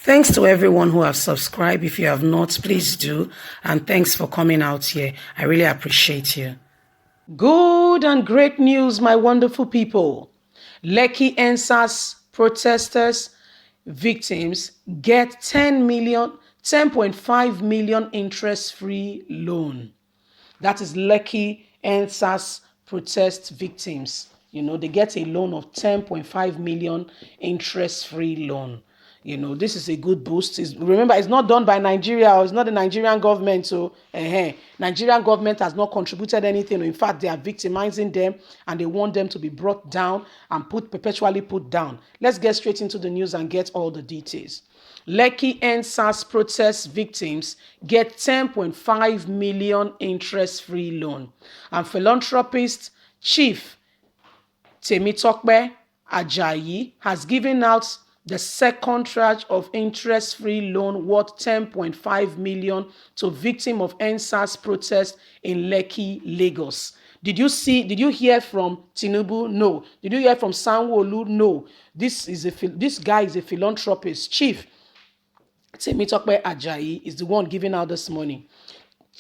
Thanks to everyone who have subscribed. If you have not, please do. And thanks for coming out here. I really appreciate you. Good and great news, my wonderful people. Lekki Endsars protesters victims get 10.5 million interest-free loan. That is Lekki Endsars protest victims. They get a loan of 10.5 million interest-free loan. This is a good boost. Remember, it's not done by Nigeria, or it's not the Nigerian government. So, Nigerian government has not contributed anything. In fact, they are victimizing them and they want them to be brought down and perpetually put down. Let's get straight into the news and get all the details. Lekki Endsars protest victims get 10.5 million interest-free loan. And philanthropist Chief Temitokpe Ajayi has given out the second tranche of interest-free loan worth 10.5 million to victim of Endsars protest in Lekki, Lagos. Did you hear from Tinubu? No. Did you hear from Sanwo-Olu? No. This guy is a philanthropist. Chief Temitokpe Ajayi is the one giving out this money.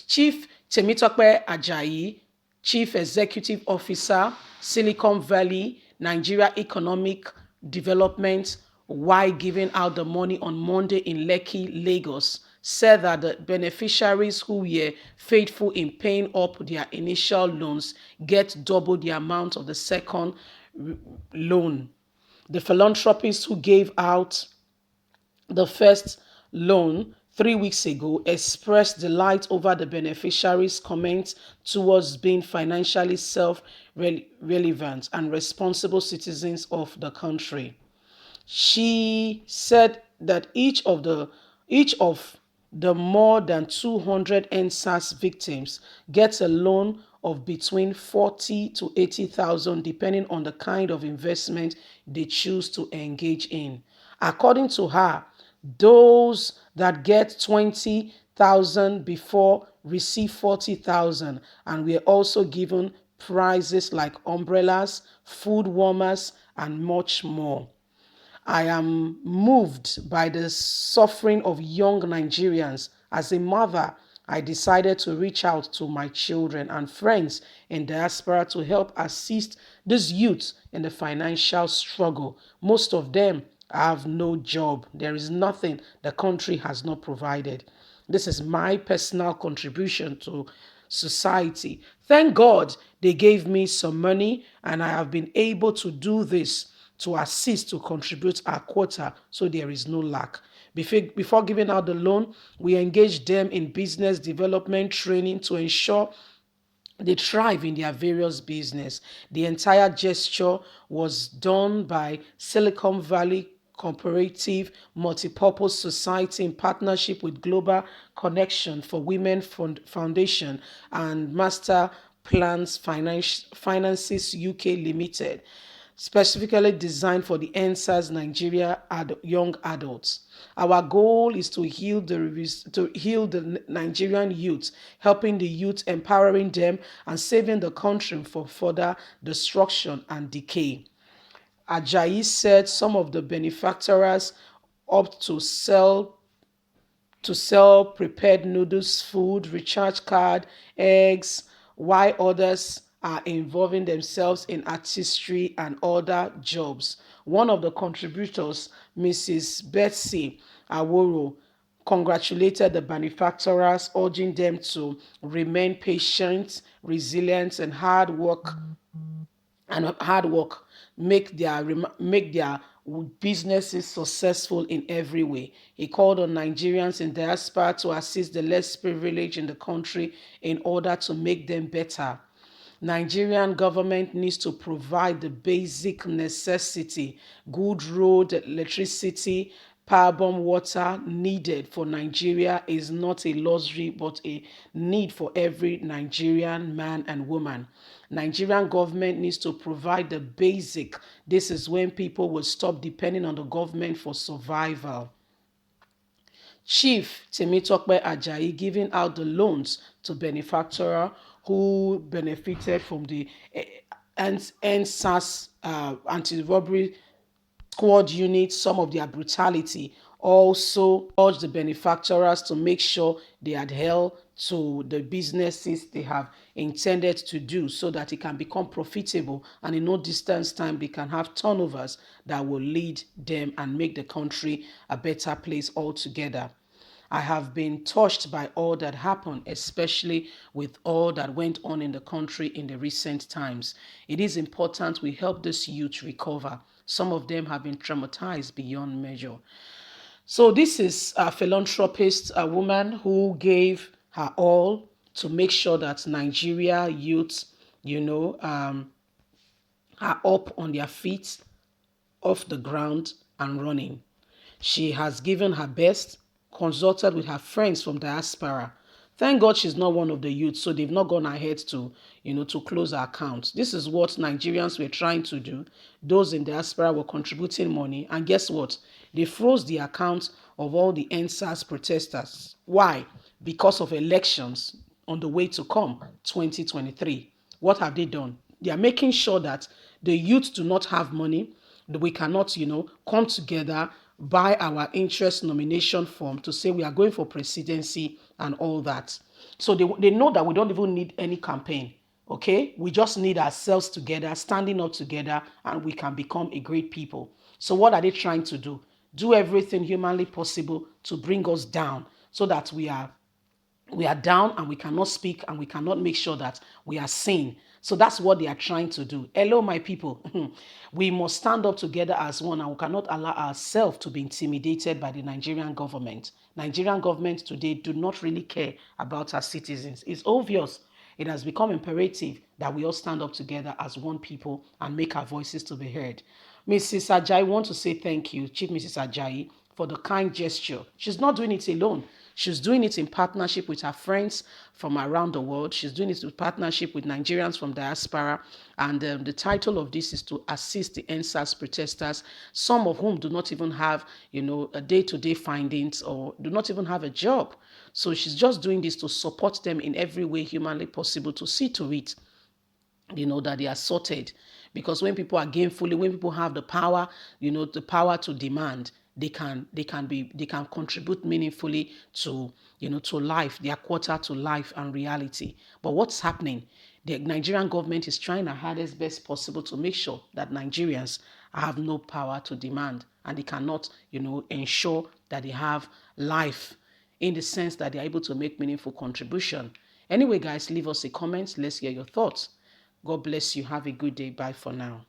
Chief Temitokpe Ajayi, Chief Executive Officer, Silicon Valley, Nigeria Economic Development, while giving out the money on Monday in Lekki, Lagos, said that the beneficiaries who were faithful in paying up their initial loans get double the amount of the second loan. The philanthropist who gave out the first loan 3 weeks ago expressed delight over the beneficiaries' comments towards being financially self-relevant and responsible citizens of the country. She said that each of the more than 200 Endsars victims gets a loan of between 40 to 80,000 depending on the kind of investment they choose to engage in. According to her, those that get 20,000 before receive 40,000 and we are also given prizes like umbrellas, food warmers, and much more. I am moved by the suffering of young Nigerians. As a mother, I decided to reach out to my children and friends in diaspora to help assist these youths in the financial struggle. Most of them have no job. There is nothing the country has not provided. This is my personal contribution to society. Thank God they gave me some money and I have been able to do this to assist, to contribute our quota so there is no lack. Before giving out the loan, we engage them in business development training to ensure they thrive in their various business. The entire gesture was done by Silicon Valley Cooperative Multipurpose Society in partnership with Global Connection for Women Foundation and Master Plans Finances UK Limited, specifically designed for the Endsars Nigeria young adults. Our goal is to heal the Nigerian youth, helping the youth, empowering them, and saving the country from further destruction and decay. Ajayi said some of the benefactors opt to sell prepared noodles, food, recharge card, eggs, while others are involving themselves in artistry and other jobs. One of the contributors, Mrs. Betsy Aworo, congratulated the benefactors, urging them to remain patient, resilient, and hard work make their businesses successful in every way. He called on Nigerians in diaspora to assist the less privileged in the country in order to make them better. Nigerian government needs to provide the basic necessity, good road, electricity, power-bomb water needed for Nigeria is not a luxury but a need for every Nigerian man and woman. Nigerian government needs to provide the basic. This is when people will stop depending on the government for survival. Chief Temitokpe Ajayi giving out the loans to benefactors who benefited from the Endsars anti-robbery squad unit, some of their brutality, also urge the benefactors to make sure they adhere to the businesses they have intended to do so that it can become profitable, and in no distance time they can have turnovers that will lead them and make the country a better place altogether. I have been touched by all that happened, especially with all that went on in the country in the recent times. It is important we help this youth recover. Some of them have been traumatized beyond measure. So this is a philanthropist, a woman who gave her all to make sure that Nigeria youths, are up on their feet, off the ground and running. She has given her best, consulted with her friends from diaspora. Thank God she's not one of the youth, so they've not gone ahead to close her account. This is what Nigerians were trying to do. Those in diaspora were contributing money, and guess what? They froze the accounts of all the Endsars protesters. Why? Because of elections on the way to come, 2023. What have they done? They are making sure that the youth do not have money, that we cannot, come together, buy our interest nomination form to say we are going for presidency and all that. So they know that we don't even need any campaign. Okay, we just need ourselves together, standing up together, and we can become a great people. So what are they trying to do? Do everything humanly possible to bring us down so that we are down and we cannot speak and we cannot make sure that we are seen. So that's what they are trying to do. Hello, my people. We must stand up together as one, and we cannot allow ourselves to be intimidated by the Nigerian government. Nigerian government today do not really care about our citizens. It's obvious. It has become imperative that we all stand up together as one people and make our voices to be heard. Mrs. Ajayi, want to say thank you, Chief Mrs. Ajayi, for the kind gesture. She's not doing it alone. She's doing it in partnership with her friends from around the world. She's doing it in partnership with Nigerians from diaspora. And the title of this is to assist the Endsars protesters, some of whom do not even have, a day-to-day findings or do not even have a job. So she's just doing this to support them in every way humanly possible, to see to it that they are sorted. Because when people are gainfully, when people have the power, the power to demand, they can contribute meaningfully to life, their quarter to life and reality. But what's happening? The Nigerian government is trying their hardest best possible to make sure that Nigerians have no power to demand, and they cannot, ensure that they have life in the sense that they're able to make meaningful contribution. Anyway, guys, leave us a comment. Let's hear your thoughts. God bless you. Have a good day. Bye for now.